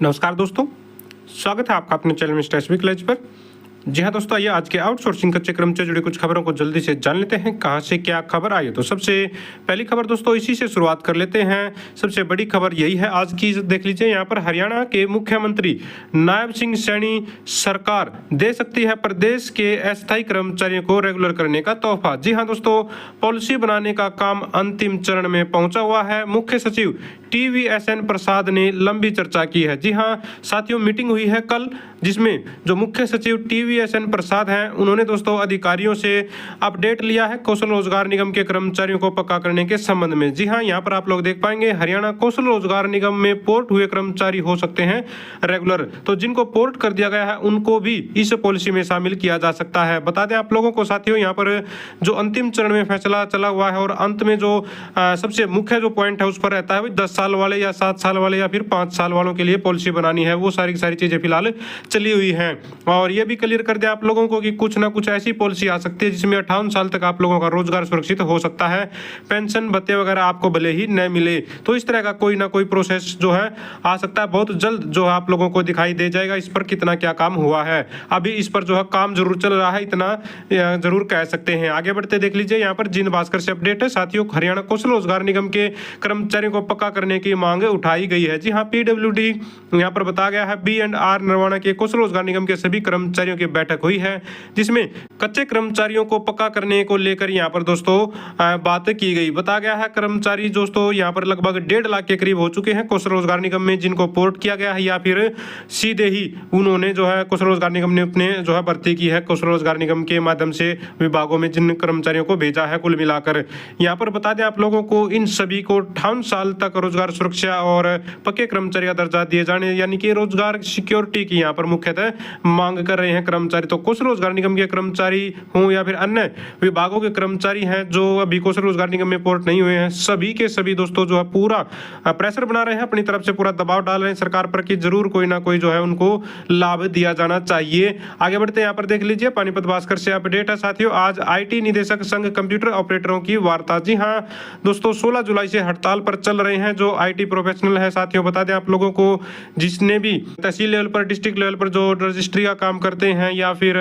नमस्कार दोस्तों, स्वागत है आपका अपने चैनल मिस्टर एसबी कॉलेज पर। जी हाँ दोस्तों, आइए आज के आउटसोर्सिंग कच्चे क्रम से जुड़ी कुछ खबरों को जल्दी से जान लेते हैं कहाँ से क्या खबर आई। तो सबसे पहली खबर दोस्तों इसी से शुरुआत कर लेते हैं। सबसे बड़ी खबर यही है आज की, देख लीजिए यहाँ पर हरियाणा के मुख्यमंत्री नायब सिंह सैनी सरकार दे सकती है प्रदेश के अस्थायी कर्मचारियों को रेगुलर करने का तोहफा। जी हाँ दोस्तों, पॉलिसी बनाने का काम अंतिम चरण में पहुंचा हुआ है। मुख्य सचिव TVSN प्रसाद ने लंबी चर्चा की है। जी हाँ साथियों, मीटिंग हुई है कल, जिसमें जो मुख्य सचिव TVSN प्रसाद हैं उन्होंने दोस्तों अधिकारियों से अपडेट लिया है कौशल रोजगार निगम के कर्मचारियों को पक्का करने के संबंध में। जी हाँ, यहाँ पर आप लोग देख पाएंगे हरियाणा कौशल रोजगार निगम में पोर्ट हुए कर्मचारी हो सकते हैं रेगुलर। तो जिनको पोर्ट कर दिया गया है उनको भी इस पॉलिसी में शामिल किया जा सकता है। बता दें आप लोगों को साथियों, यहाँ पर जो अंतिम चरण में फैसला चला हुआ है और अंत में जो सबसे मुख्य जो पॉइंट है उस पर रहता है 10 साल वाले या 7 साल वाले या फिर 5 साल वालों के लिए पॉलिसी बनानी है। वो सारी की सारी चीजें फिलहाल चली हुई हैं। और ये भी क्लियर कर दे आप लोगों को कि कुछ ना कुछ ऐसी पॉलिसी आ सकती है जिसमें 58 साल तक आप लोगों का रोजगार सुरक्षित हो सकता है। पेंशन भत्ते वगैरह आपको भले ही न मिले, तो इस तरह का कोई ना कोई प्रोसेस जो है आ सकता है। बहुत जल्द जो है आप लोगों को दिखाई दे जाएगा इस पर कितना क्या काम हुआ है। अभी इस पर जो है काम जरूर चल रहा है, इतना जरूर कह सकते हैं। आगे बढ़ते देख लीजिए यहाँ पर जिन भास्कर से अपडेट है साथियों, हरियाणा कौशल रोजगार निगम के कर्मचारियों को पक्का करने की मांग उठाई गई है। जी हाँ, PWD यहाँ पर बताया गया है B&R नरवाना के कौशल रोजगार निगम के सभी कर्मचारियों की बैठक हुई है, जिसमें कच्चे कर्मचारियों को पक्का करने को लेकर यहाँ पर दोस्तों बात की गई। बताया गया है कर्मचारी दोस्तों यहाँ पर लगभग 1.5 लाख के करीब हो चुके हैं कौशल रोजगार निगम में, जिनको पोर्ट किया गया है या फिर सीधे ही उन्होंने जो है कौशल रोजगार निगम ने अपने जो है भर्ती की है कौशल रोजगार निगम के माध्यम से विभागों में जिन कर्मचारियों को भेजा है। कुल मिलाकर यहाँ पर बता दें आप लोगों को इन सभी को 58 साल तक रोजगार सुरक्षा और पक्के कर्मचारी का दर्जा दिए जाने यानी कि रोजगार सिक्योरिटी की यहाँ पर मुख्यतः मांग कर रहे हैं कर्मचारी। तो कौशल रोजगार निगम के कर्मचारी हों या फिर अन्य विभागों के कर्मचारी हैं जो अभी कौशल रोजगार निगम में पोर्ट नहीं हुए हैं, सभी के सभी दोस्तों जो है पूरा प्रेशर बना रहे हैं, अपनी तरफ से पूरा दबाव डाल रहे हैं सरकार पर कि जरूर कोई ना कोई जो है उनको लाभ दिया जाना चाहिए। आगे बढ़ते हैं, यहाँ पर देख लीजिए पानीपत भास्कर से अपडेट है साथियों। आज IT निदेशक संघ कंप्यूटर ऑपरेटरों की वार्ता। जी हाँ दोस्तों, 16 जुलाई से हड़ताल पर चल रहे हैं जो IT प्रोफेशनल है साथियों। बता दें आप लोगों को, जिसने भी तहसील लेवल पर डिस्ट्रिक्ट लेवल पर जो रजिस्ट्री का काम करते हैं या फिर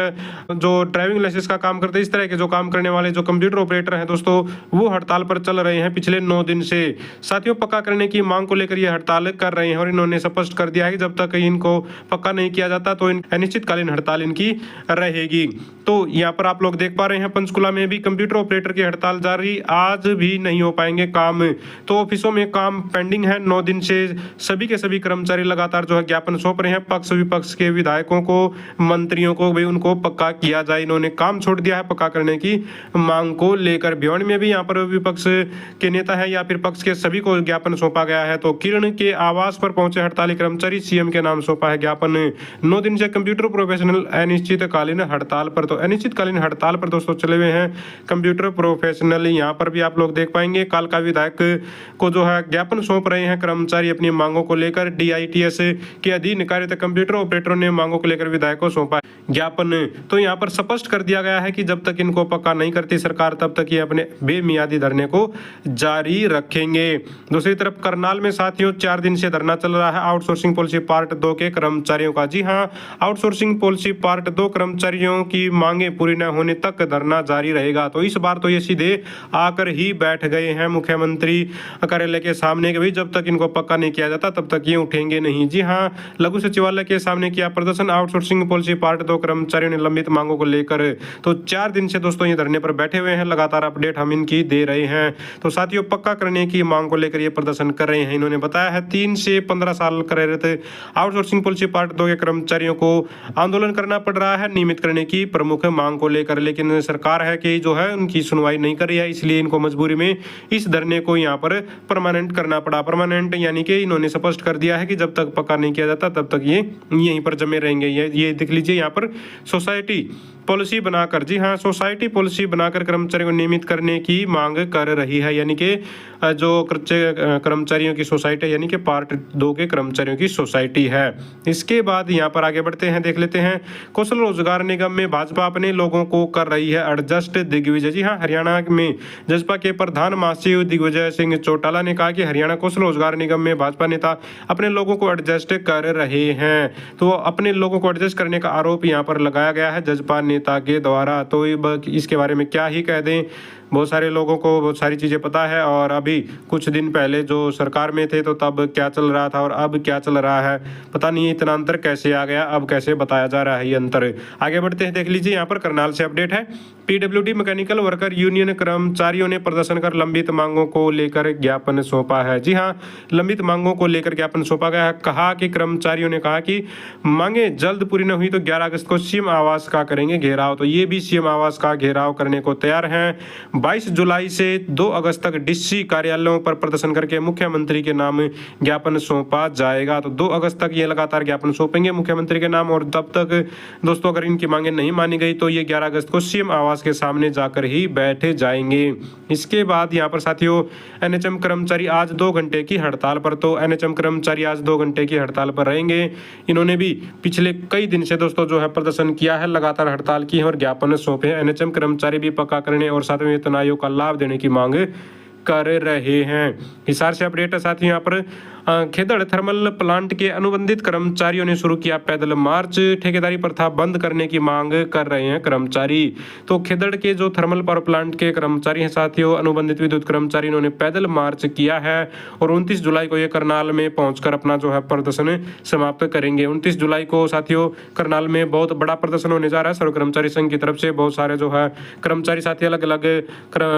जो ड्राइविंग लाइसेंस का काम करते हैं, इस तरह के जो काम करने वाले जो कंप्यूटर ऑपरेटर हैं दोस्तों, वो हड़ताल पर चल रहे हैं पिछले 9 दिन से साथियों। पक्का करने की मांग को लेकर ये हड़ताल कर रहे हैं और इन्होंने स्पष्ट कर दिया है कि जब तक इनको पक्का नहीं किया जाता तो अनिश्चितकालीन हड़ताल इनकी रहेगी। तो यहाँ पर आप लोग देख पा रहे हैं पंचकुला में भी कंप्यूटर ऑपरेटर की हड़ताल जारी, आज भी नहीं हो पाएंगे काम। तो ऑफिसों में काम पेंडिंग है 9 दिन से। सभी के सभी कर्मचारी लगातार जो है ज्ञापन सौंप रहे हैं पक्ष विपक्ष के विधायकों को, मंत्रियों को भी उनको पक्का किया जाए। इन्होंने काम छोड़ दिया है पक्का करने की मांग को लेकर। भिवानी में भी यहाँ पर विपक्ष के नेता है या फिर पक्ष के सभी को ज्ञापन सौंपा गया है। तो किरण के आवास पर पहुंचे हड़ताली कर्मचारी, CM के नाम सौंपा है ज्ञापन। 9 दिन से कंप्यूटर प्रोफेशनल अनिश्चितकालीन हड़ताल पर। तो अनिश्चितकालीन हड़ताल पर दोस्तों चले हुए हैं कंप्यूटर प्रोफेशनल। यहाँ पर भी आप लोग देख पाएंगे कालका विधायक को जो है ज्ञापन सौंप रहे हैं कर्मचारी अपनी मांगों को लेकर। DITS के अधीन कार्यरत कंप्यूटर ऑपरेटरों ने मांगों को लेकर विधायक को सौंपा ज्ञापन। तो यहाँ पर स्पष्ट कर दिया गया है कि जब तक इनको पक्का नहीं करती सरकार तब तक ये अपने बेमियादी धरने को जारी रखेंगे। दूसरी तरफ करनाल में साथियों 4 दिन से धरना चल रहा है आउटसोर्सिंग पॉलिसी पार्ट 2 के कर्मचारियों का। जी हाँ, आउटसोर्सिंग पॉलिसी पार्ट 2 कर्मचारियों की मांगे पूरी न होने तक धरना जारी रहेगा। तो इस बार तो ये सीधे आकर ही बैठ गए हैं मुख्यमंत्री कार्यालय के सामने कि भाई जब तक इनको पक्का नहीं किया जाता तब तक ये उठेंगे नहीं। जी हाँ, लघु सचिवालय के सामने किया प्रदर्शन आउटसोर्सिंग पॉलिसी पार्ट 2 कर्मचारियों ने लंबित मांगों को लेकर। तो 4 दिन से दोस्तों ये धरने पर बैठे हुए हैं, लगातार अपडेट हम इनकी दे रहे हैं। तो साथियों पक्का करने की मांग को लेकर ये प्रदर्शन कर रहे हैं। इन्होंने बताया है 3 से 15 साल कार्यरत आउटसोर्सिंग पॉलिसी पार्ट 2 के कर्मचारियों को आंदोलन करना पड़ रहा है नियमित करने की प्रमुख मांग को लेकर, लेकिन सरकार है कि जो है उनकी सुनवाई नहीं कर रही है, इसलिए इनको मजबूरी में इस धरने को यहाँ पर परमानेंट करना पड़ा। परमानेंट यानी कि इन्होंने स्पष्ट कर दिया है कि जब तक पक्का नहीं किया जाता तब तक ये यहीं पर जमे रहेंगे। ये देख लीजिए यहाँ पर सोसाइटी पॉलिसी बनाकर, जी हाँ, सोसाइटी पॉलिसी बनाकर कर्मचारियों को नियमित करने की मांग कर रही है। यानी कि जो कर्मचारियों की सोसाइटी है, यानी कि पार्ट 2 के कर्मचारियों की सोसाइटी है। इसके बाद यहाँ पर आगे बढ़ते हैं, देख लेते हैं। कौशल रोजगार निगम में भाजपा अपने लोगों को कर रही है एडजस्ट, दिग्विजय। जी हाँ, हरियाणा में जसपा के प्रधान महासचिव दिग्विजय सिंह चौटाला ने कहा कि हरियाणा कौशल रोजगार निगम में भाजपा नेता अपने लोगों को एडजस्ट कर रहे हैं। तो अपने लोगों को एडजस्ट करने का आरोप यहाँ पर लगाया गया है जसपा नेता के द्वारा। तो इसके बारे में क्या ही कह दें, बहुत सारे लोगों को बहुत सारी चीज़ें पता है। और अभी कुछ दिन पहले जो सरकार में थे तो तब क्या चल रहा था और अब क्या चल रहा है, पता नहीं इतना अंतर कैसे आ गया, अब कैसे बताया जा रहा है ये अंतर। आगे बढ़ते हैं, देख लीजिए यहाँ पर करनाल से अपडेट है। पीडब्ल्यूडी मैकेनिकल वर्कर यूनियन कर्मचारियों ने प्रदर्शन कर लंबित मांगों को लेकर ज्ञापन सौंपा है। जी हाँ, लंबित मांगों को लेकर ज्ञापन सौंपा गया है। कहा कि कर्मचारियों ने कहा कि मांगे जल्द पूरी न हुई तो 11 अगस्त को सीएम आवास का करेंगे घेराव। तो ये भी सीएम आवास का घेराव करने को तैयार हैं। 22 जुलाई से 2 अगस्त तक डीसी कार्यालयों पर प्रदर्शन करके मुख्यमंत्री के नाम ज्ञापन सौंपा जाएगा। तो 2 अगस्त तक ये लगातार ज्ञापन सौंपेंगे मुख्यमंत्री के नाम। और तब तक दोस्तों अगर इनकी मांगे नहीं मानी गई तो ये 11 अगस्त को सीएम आवास के सामने जाकर ही बैठे जाएंगे। इसके बाद यहाँ पर साथियों एनएचएम कर्मचारी आज 2 घंटे की हड़ताल पर। तो एनएचएम कर्मचारी आज 2 घंटे की हड़ताल पर रहेंगे। इन्होंने भी पिछले कई दिन से दोस्तों जो है प्रदर्शन किया है, लगातार हड़ताल की है और ज्ञापन सौंपे हैं। एनएचएम कर्मचारी भी पक्का करने और 7वें वेतन आयोग का लाभ देने की मांग कर रहे हैं। हिसार से अपडेट है साथ ही यहाँ पर खेदड़ थर्मल प्लांट के अनुबंधित कर्मचारियों ने शुरू किया पैदल मार्च। ठेकेदारी प्रथा बंद करने की मांग कर रहे हैं कर्मचारी। तो खेदड़ के जो थर्मल पावर प्लांट के कर्मचारी हैं साथियों, अनुबंधित विद्युत कर्मचारी, इन्होंने पैदल मार्च किया है और 29 जुलाई को ये करनाल में पहुंचकर अपना जो है प्रदर्शन समाप्त करेंगे। 29 जुलाई को साथियों करनाल में बहुत बड़ा प्रदर्शन होने जा रहा है। सर्व कर्मचारी संघ की तरफ से बहुत सारे जो है कर्मचारी साथी अलग अलग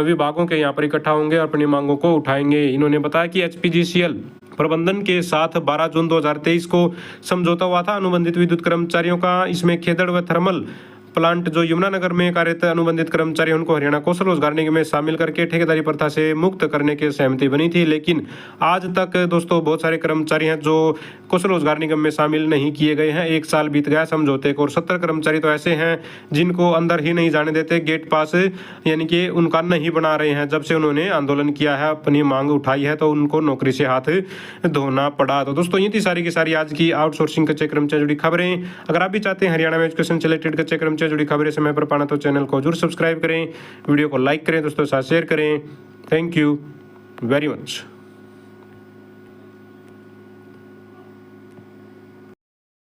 विभागों के यहाँ पर इकट्ठा होंगे और अपनी मांगों को उठाएंगे। इन्होंने बताया कि एचपीजीसीएल प्रबंधन के साथ 12 जून 2023 को समझौता हुआ था अनुबंधित विद्युत कर्मचारियों का। इसमें खेदड़ व थर्मल प्लांट जो यमुनानगर में कार्यरत अनुबंधित कर्मचारी उनको हरियाणा कौशल रोजगार निगम में शामिल करके ठेकेदारी प्रथा से मुक्त करने की सहमति बनी थी। लेकिन आज तक दोस्तों बहुत सारे कर्मचारी हैं जो कौशल रोजगार निगम में शामिल नहीं किए गए हैं। 1 साल बीत गया समझौते को और 70 कर्मचारी तो ऐसे हैं जिनको अंदर ही नहीं जाने देते, गेट पास यानी कि उनका नहीं बना रहे हैं। जब से उन्होंने आंदोलन किया है, अपनी मांग उठाई है, तो उनको नौकरी से हाथ धोना पड़ा। तो दोस्तों ये थी सारी की सारी आज की आउटसोर्सिंग कच्चे कर्मचारी जुड़ी खबरें। अगर आप भी चाहते हैं हरियाणा में एजुकेशन से रिलेटेड कच्चे कर्मचारी जुड़ी खबरें समय पर पाना तो चैनल को जरूर सब्सक्राइब करें, वीडियो को लाइक करें, दोस्तों के साथ शेयर करें। Thank you very much.